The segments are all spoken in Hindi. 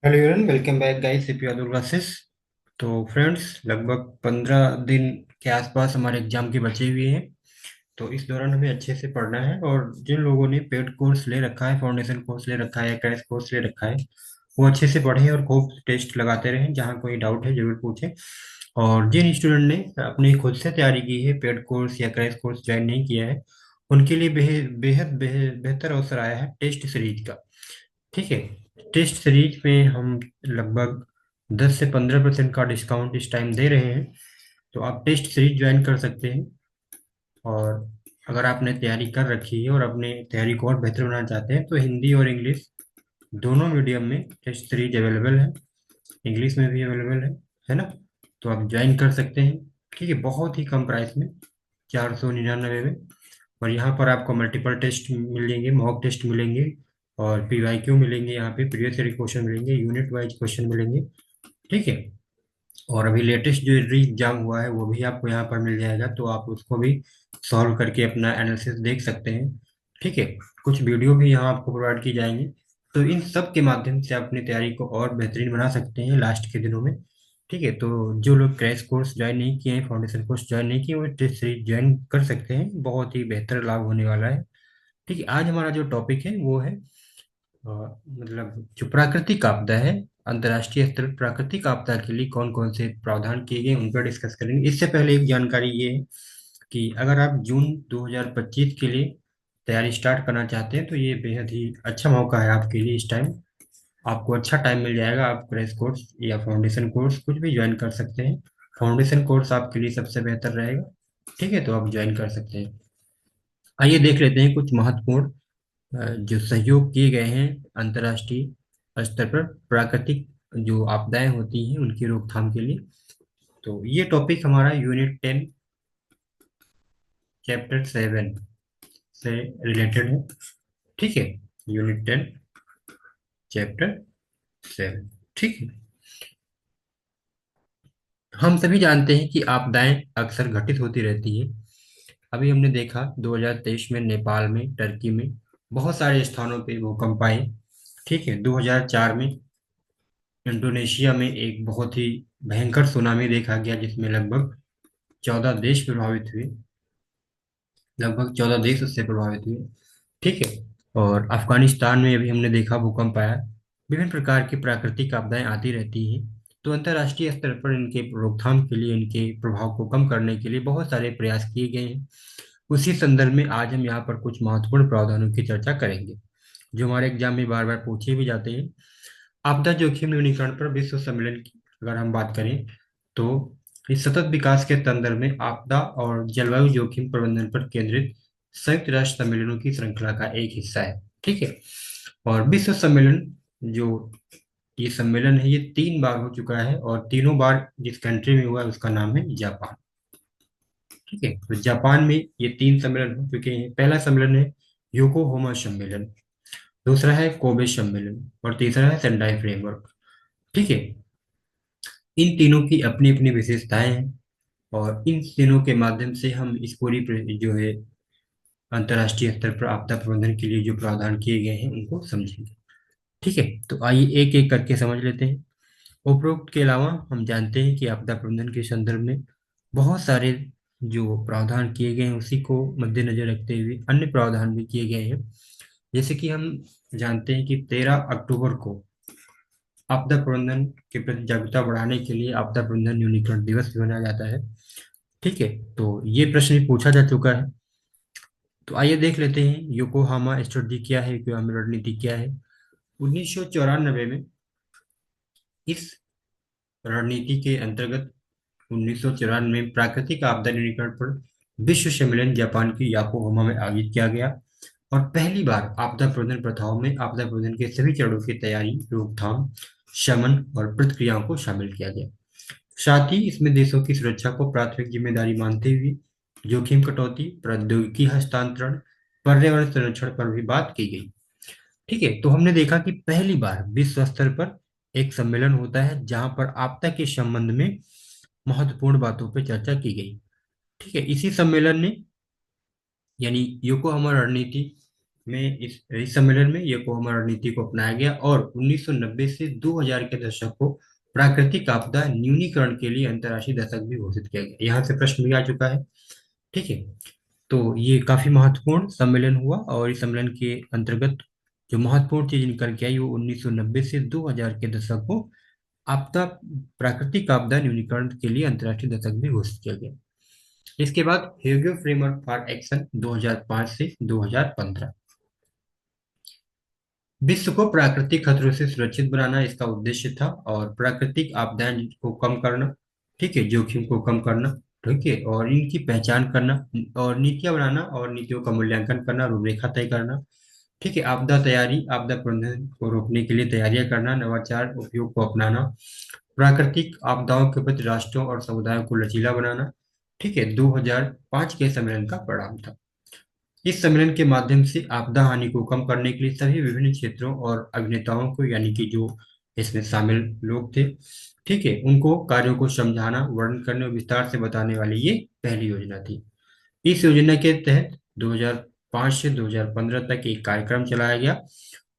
Hello everyone, welcome back guys CP Yadav classes. तो फ्रेंड्स, लगभग 15 दिन के आसपास हमारे एग्जाम के बचे हुए हैं। तो इस दौरान हमें अच्छे से पढ़ना है, और जिन लोगों ने पेड कोर्स ले रखा है, फाउंडेशन कोर्स ले रखा है या क्रैश कोर्स ले रखा है, वो अच्छे से पढ़ें और खूब टेस्ट लगाते रहें। जहाँ कोई डाउट है जरूर पूछें। और जिन स्टूडेंट ने अपनी खुद से तैयारी की है, पेड कोर्स या क्रैश कोर्स ज्वाइन नहीं किया है, उनके लिए बेहतर अवसर आया है टेस्ट सीरीज का। ठीक है। टेस्ट सीरीज में हम लगभग 10 से 15% का डिस्काउंट इस टाइम दे रहे हैं। तो आप टेस्ट सीरीज ज्वाइन कर सकते हैं। और अगर आपने तैयारी कर रखी है और अपने तैयारी को और बेहतर बनाना चाहते हैं, तो हिंदी और इंग्लिश दोनों मीडियम में टेस्ट सीरीज अवेलेबल है। इंग्लिश में भी अवेलेबल है ना। तो आप ज्वाइन कर सकते हैं। ठीक है, बहुत ही कम प्राइस में, 499 में। और यहाँ पर आपको मल्टीपल टेस्ट मिलेंगे, मॉक टेस्ट मिलेंगे, और पीवाईक्यू मिलेंगे, यहाँ पे प्रीवियस ईयर क्वेश्चन मिलेंगे, यूनिट वाइज क्वेश्चन मिलेंगे। ठीक है। और अभी लेटेस्ट जो री एग्जाम हुआ है वो भी आपको यहाँ पर मिल जाएगा, तो आप उसको भी सॉल्व करके अपना एनालिसिस देख सकते हैं। ठीक है। कुछ वीडियो भी यहाँ आपको प्रोवाइड की जाएंगी। तो इन सब के माध्यम से अपनी तैयारी को और बेहतरीन बना सकते हैं लास्ट के दिनों में। ठीक है। तो जो लोग क्रैश कोर्स ज्वाइन नहीं किए हैं, फाउंडेशन कोर्स ज्वाइन नहीं किए, वो टेस्ट सीरीज ज्वाइन कर सकते हैं। बहुत ही बेहतर लाभ होने वाला है। ठीक है। आज हमारा जो टॉपिक है वो है मतलब जो प्राकृतिक आपदा है, अंतर्राष्ट्रीय स्तर पर प्राकृतिक आपदा के लिए कौन कौन से प्रावधान किए गए उन पर डिस्कस करेंगे। इससे पहले एक जानकारी ये है कि अगर आप जून 2025 के लिए तैयारी स्टार्ट करना चाहते हैं, तो ये बेहद ही अच्छा मौका है आपके लिए। इस टाइम आपको अच्छा टाइम मिल जाएगा। आप क्रैश कोर्स या फाउंडेशन कोर्स कुछ भी ज्वाइन कर सकते हैं। फाउंडेशन कोर्स आपके लिए सबसे बेहतर रहेगा। ठीक है, तो आप ज्वाइन कर सकते हैं। आइए देख लेते हैं कुछ महत्वपूर्ण जो सहयोग किए गए हैं अंतर्राष्ट्रीय स्तर पर प्राकृतिक जो आपदाएं होती हैं उनकी रोकथाम के लिए। तो ये टॉपिक हमारा यूनिट 10 चैप्टर 7 से रिलेटेड है। ठीक है। Unit 10 chapter 7। ठीक है। हम सभी जानते हैं कि आपदाएं अक्सर घटित होती रहती है। अभी हमने देखा 2023 में नेपाल में, टर्की में बहुत सारे स्थानों पे भूकंप आए। ठीक है। 2004 में इंडोनेशिया में एक बहुत ही भयंकर सुनामी देखा गया, जिसमें लगभग 14 देश प्रभावित हुए। लगभग 14 देश उससे प्रभावित हुए। ठीक है। और अफगानिस्तान में अभी हमने देखा भूकंप आया। विभिन्न प्रकार की प्राकृतिक आपदाएं आती रहती हैं। तो अंतर्राष्ट्रीय स्तर पर इनके रोकथाम के लिए, इनके प्रभाव को कम करने के लिए बहुत सारे प्रयास किए गए हैं। उसी संदर्भ में आज हम यहाँ पर कुछ महत्वपूर्ण प्रावधानों की चर्चा करेंगे, जो हमारे एग्जाम में बार बार पूछे भी जाते हैं। आपदा जोखिम न्यूनीकरण पर विश्व सम्मेलन की अगर हम बात करें, तो इस सतत विकास के संदर्भ में आपदा और जलवायु जोखिम प्रबंधन पर केंद्रित संयुक्त राष्ट्र सम्मेलनों की श्रृंखला का एक हिस्सा है। ठीक है। और विश्व सम्मेलन जो ये सम्मेलन है, ये 3 बार हो चुका है, और तीनों बार जिस कंट्री में हुआ है उसका नाम है जापान। ठीक है। तो जापान में ये 3 सम्मेलन हो चुके हैं। पहला सम्मेलन है योकोहोमा सम्मेलन, दूसरा है कोबे सम्मेलन, और तीसरा है सेंडाई फ्रेमवर्क। ठीक है। इन तीनों की अपनी अपनी विशेषताएं हैं, और इन तीनों के माध्यम से हम इस पूरी जो है अंतर्राष्ट्रीय स्तर पर आपदा प्रबंधन के लिए जो प्रावधान किए गए हैं उनको समझेंगे। ठीक है। तो आइए एक एक करके समझ लेते हैं। उपरोक्त के अलावा हम जानते हैं कि आपदा प्रबंधन के संदर्भ में बहुत सारे जो प्रावधान किए गए हैं उसी को मद्देनजर रखते हुए अन्य प्रावधान भी किए गए हैं। जैसे कि हम जानते हैं कि 13 अक्टूबर को आपदा प्रबंधन के प्रति जागरूकता बढ़ाने के लिए आपदा प्रबंधन न्यूनीकरण दिवस भी मनाया जाता है। ठीक है। तो ये प्रश्न भी पूछा जा चुका है। तो आइए देख लेते हैं योकोहामा स्ट्रेटजी क्या है, योकोहामा रणनीति क्या है। 1994 में इस रणनीति के अंतर्गत 1994 में प्राकृतिक आपदा न्यूनीकरण पर विश्व सम्मेलन जापान की योकोहामा में आयोजित किया गया। और पहली बार आपदा प्रबंधन प्रथाओं में आपदा प्रबंधन के सभी चरणों की तैयारी, रोकथाम, शमन और प्रतिक्रियाओं को शामिल किया गया। साथ ही इसमें देशों की सुरक्षा को प्राथमिक जिम्मेदारी मानते हुए जोखिम कटौती, प्रौद्योगिकी हस्तांतरण, पर्यावरण संरक्षण पर भी बात की गई। ठीक है। तो हमने देखा कि पहली बार विश्व स्तर पर एक सम्मेलन होता है जहां पर आपदा के संबंध में महत्वपूर्ण बातों पर चर्चा की गई। ठीक है। इसी सम्मेलन ने, यानी योकोहामा रणनीति इस सम्मेलन में ये कोहमा रणनीति को अपनाया गया और 1990 से 2000 के दशक को प्राकृतिक आपदा न्यूनीकरण के लिए अंतर्राष्ट्रीय दशक भी घोषित किया गया। यहाँ से प्रश्न भी आ चुका है। ठीक है, तो ये काफी महत्वपूर्ण सम्मेलन हुआ और इस सम्मेलन के अंतर्गत जो महत्वपूर्ण चीज निकल के आई वो 1990 से 2000 के दशक को आपदा प्राकृतिक आपदा न्यूनीकरण के लिए अंतर्राष्ट्रीय दशक भी घोषित किया गया। इसके बाद हेगो फ्रेमवर्क फॉर एक्शन 2005 से 2015, विश्व को प्राकृतिक खतरों से सुरक्षित बनाना इसका उद्देश्य था और प्राकृतिक आपदाएं को कम करना, ठीक है, जोखिम को कम करना, ठीक है, और इनकी पहचान करना और नीतियां बनाना और नीतियों का मूल्यांकन करना, रूपरेखा तय करना, ठीक है, आपदा तैयारी, आपदा प्रबंधन को रोकने के लिए तैयारियां करना, नवाचार उपयोग को अपनाना, प्राकृतिक आपदाओं के प्रति राष्ट्रों और समुदायों को लचीला बनाना, ठीक है, 2005 के सम्मेलन का परिणाम था। इस सम्मेलन के माध्यम से आपदा हानि को कम करने के लिए सभी विभिन्न क्षेत्रों और अभिनेताओं को, यानी कि जो इसमें शामिल लोग थे, ठीक है, उनको कार्यों को समझाना, वर्णन करने और विस्तार से बताने वाली ये पहली योजना थी। इस योजना के तहत 2005 से 2015 तक एक कार्यक्रम चलाया गया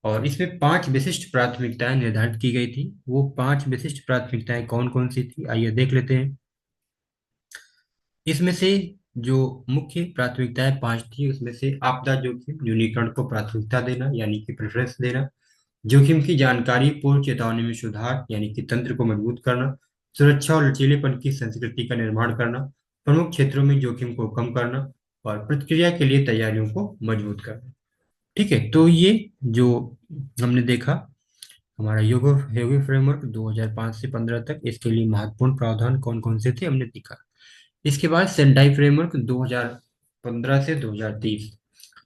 और इसमें 5 विशिष्ट प्राथमिकताएं निर्धारित की गई थी। वो 5 विशिष्ट प्राथमिकताएं कौन कौन सी थी, आइए देख लेते हैं। इसमें से जो मुख्य प्राथमिकताएं 5 थी, उसमें से आपदा जोखिम न्यूनीकरण को प्राथमिकता देना, यानी कि प्रेफरेंस देना, जोखिम की जानकारी, पूर्व चेतावनी में सुधार, यानी कि तंत्र को मजबूत करना, सुरक्षा और लचीलेपन की संस्कृति का निर्माण करना, प्रमुख क्षेत्रों में जोखिम को कम करना और प्रतिक्रिया के लिए तैयारियों को मजबूत करना। ठीक है, तो ये जो हमने देखा हमारा योगो योगी फ्रेमवर्क 2005 से 15 तक, इसके लिए महत्वपूर्ण प्रावधान कौन कौन से थे हमने देखा। इसके बाद सेंडाई फ्रेमवर्क 2015 से 2030,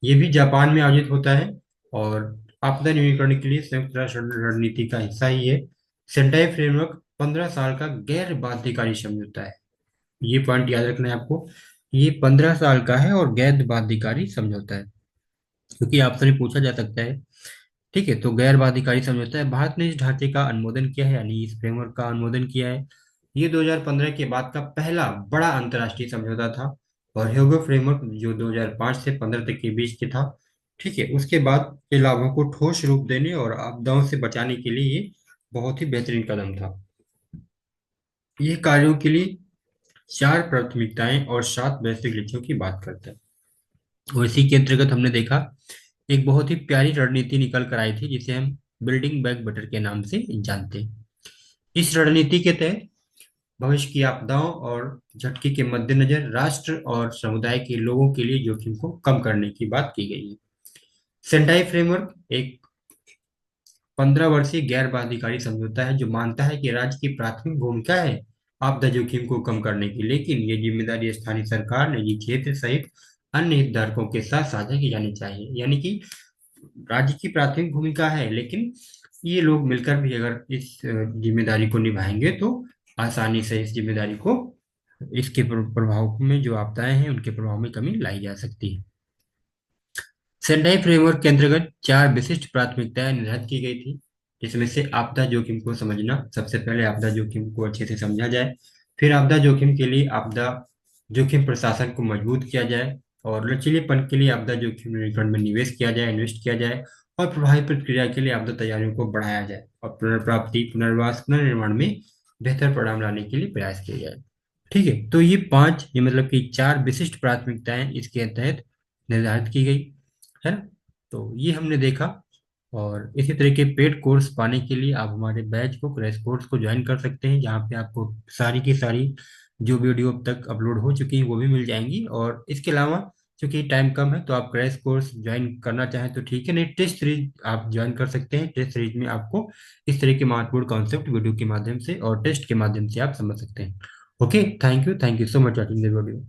ये भी जापान में आयोजित होता है और आपदा न्यूनीकरण के लिए संयुक्त राष्ट्र रणनीति का हिस्सा ही है। सेंडाई फ्रेमवर्क 15 साल का गैर बाध्यकारी समझौता है। ये पॉइंट याद रखना है आपको, ये 15 साल का है और गैर बाध्यकारी समझौता है, क्योंकि आपसे भी पूछा जा सकता है। ठीक है, तो गैर बाध्यकारी समझौता है। भारत ने इस ढांचे का अनुमोदन किया है, यानी इस फ्रेमवर्क का अनुमोदन किया है। ये 2015 के बाद का पहला बड़ा अंतर्राष्ट्रीय समझौता था और ह्योगो फ्रेमवर्क जो 2005 से 15 तक के बीच के था, ठीक है, उसके बाद के लाभों को ठोस रूप देने और आपदाओं से बचाने के लिए ये बहुत ही बेहतरीन कदम था। ये कार्यों के लिए 4 प्राथमिकताएं और 7 वैश्विक लक्ष्यों की बात करता है। और इसी के अंतर्गत हमने देखा एक बहुत ही प्यारी रणनीति निकल कर आई थी जिसे हम बिल्डिंग बैक बेटर के नाम से जानते हैं। इस रणनीति के तहत भविष्य की आपदाओं और झटके के मद्देनजर राष्ट्र और समुदाय के लोगों के लिए जोखिम को कम करने की बात की गई है। सेंडाई फ्रेमवर्क एक 15 वर्षीय गैर बाध्यकारी समझौता है जो मानता है कि राज्य की प्राथमिक भूमिका है आपदा जोखिम को कम करने की, लेकिन ये जिम्मेदारी स्थानीय सरकार, निजी क्षेत्र सहित अन्य हितधारकों के साथ साझा की जानी चाहिए। यानी कि राज्य की प्राथमिक भूमिका है, लेकिन ये लोग मिलकर भी अगर इस जिम्मेदारी को निभाएंगे तो आसानी से इस जिम्मेदारी को, इसके प्रभाव में जो आपदाएं हैं उनके प्रभाव में कमी लाई जा सकती है। सेंडाई फ्रेमवर्क के अंतर्गत 4 विशिष्ट प्राथमिकताएं निर्धारित की गई थी, जिसमें से आपदा जोखिम को समझना, सबसे पहले आपदा जोखिम को अच्छे से समझा जाए, फिर आपदा जोखिम के लिए आपदा जोखिम प्रशासन को मजबूत किया जाए और लचीलेपन के लिए आपदा जोखिम नियंत्रण में निवेश किया जाए, इन्वेस्ट किया जाए और प्रभावी प्रतिक्रिया के लिए आपदा तैयारियों को बढ़ाया जाए और पुनर्प्राप्ति, पुनर्वास, पुनर्निर्माण में बेहतर परिणाम लाने के लिए प्रयास किए जाए। ठीक है, तो ये मतलब कि 4 विशिष्ट प्राथमिकताएं इसके तहत निर्धारित की गई है ना। तो ये हमने देखा और इसी तरह के पेड कोर्स पाने के लिए आप हमारे बैच को, क्रैश कोर्स को ज्वाइन कर सकते हैं, जहाँ पे आपको सारी की सारी जो वीडियो अब तक अपलोड हो चुकी हैं वो भी मिल जाएंगी। और इसके अलावा चूंकि टाइम कम है तो आप क्रैश कोर्स ज्वाइन करना चाहें तो ठीक है, नहीं टेस्ट सीरीज आप ज्वाइन कर सकते हैं। टेस्ट सीरीज में आपको इस तरह के महत्वपूर्ण कॉन्सेप्ट वीडियो के माध्यम से और टेस्ट के माध्यम से आप समझ सकते हैं। Okay, thank you so much watching the video.